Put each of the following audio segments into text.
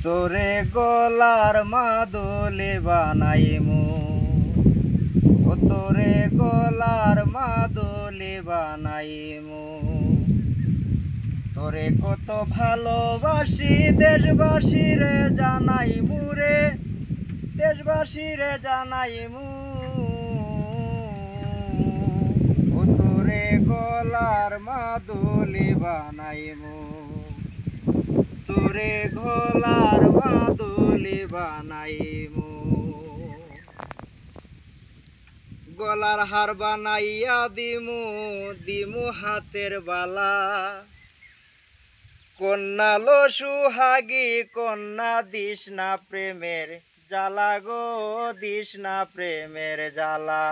তোরে গলার মাদুলি বানাইমু, ও তোরে গলার মাদুলি বানাইমু। তোরে কত ভালোবাসি দেশবাসীরে জানাইমু রে, দেশবাসীরে জানাইমু। ও তোরে গলার মাদুলি বানাইমু, তোরে গলার মাদুলি বানাইমু। গলার হার বানাইয়া দিমু, দিমু হাতের বালা। কন্যা লো সুহাগী কন্যা, দিস না প্রেমের জ্বালা গো, দিস না প্রেমের জ্বালা।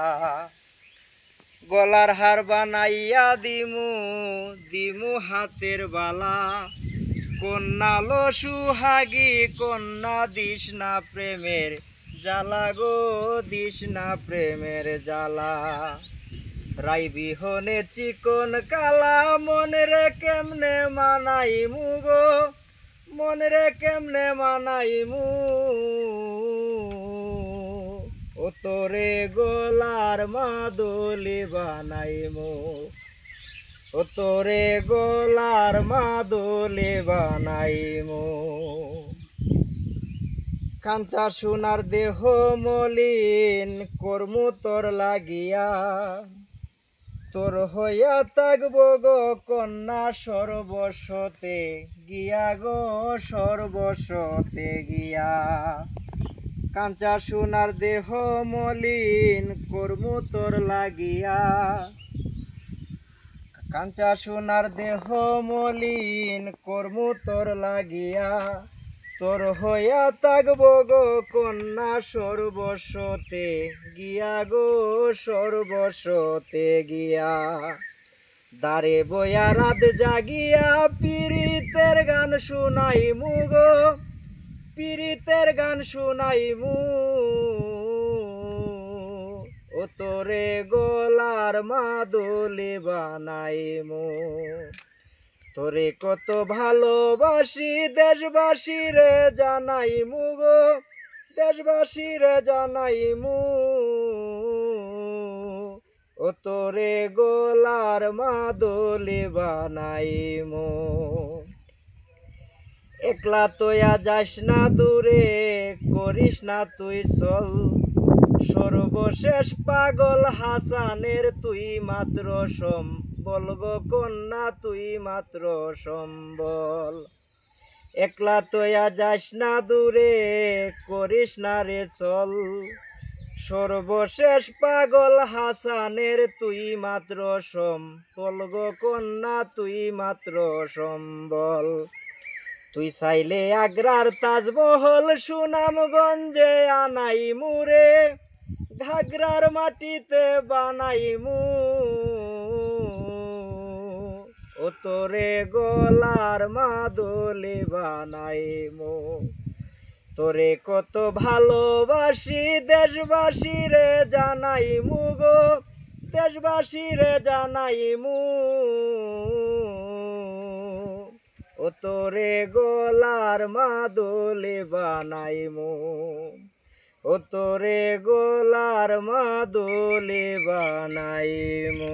গলার হার বানাইয়া দিমু, দিমু হাতের বালা। কন্যা লো সুহাগী কন্যা, দিস না প্রেমের জ্বালা গো, দিস না প্রেমের জ্বালা। রাই বিহনে চিকন কালা, মনে রে কেমনে মানাইমু গো, মনে রে কেমনে মানাইমু। ও তোরে গলার মাদুলি বানাইমু, ও তোরে গলার মাদুলি বানাইমু। কাঞ্চা সোনার দেহ মলিন কর্মু তোর লাগিয়া, তোর হইয়া থাকব গো কন্যা সর্বস্বতে গিয়া গো, সর্বস্বতে গিয়া। কাঞ্চা সোনার দেহ মলিন কর্মু তোর লাগিয়া, কাঞ্চা সোনার দেহ মলিন কর্মু তোর লাগিয়া। তোর হইয়া থাকব গো কন্যা সর্বস্বতে গিয়া গো, সর্বস্বতে গিয়া। দারে বয়া রাত জাগিয়া পীড়িতের গান শুনাইমু গো, পীড়িতের গান শুনাইমু। ও তোরে গলার মাদুলি বানাইমু, তোরে কত ভালোবাসি দেশবাসীরে জানাইমু গো, দেশবাসীরে জানাইমু। ও তোরে গলার মাদুলি বানাইমু। একলা তোয়া যাস না দূরে, করিস না তুই চল। সর্বশেষ পাগল হাসানের তুই মাত্র সম্বল গো কন্যা, তুই মাত্র সম্বল। একলা তোয়া যাস না দূরে, করিস না রে চল। সর্বশেষ পাগল হাসানের তুই মাত্র সম্বল গো কন্যা, তুই মাত্র সম্বল। তুই চাইলে আগ্রার তাজমহল সুনামগঞ্জে আনাইমু রে, ঘাগরার মাটিতে বানাইমু। ও তোরে গলার মাদুলি বানাইমু, তোরে কত ভালোবাসি দেশবাসীরে জানাইমু গো, দেশবাসীরে জানাইমু। ও তোরে গলার মাদুলি বানাইমু, ও তোরে গলার মাদুলি বানাইমু।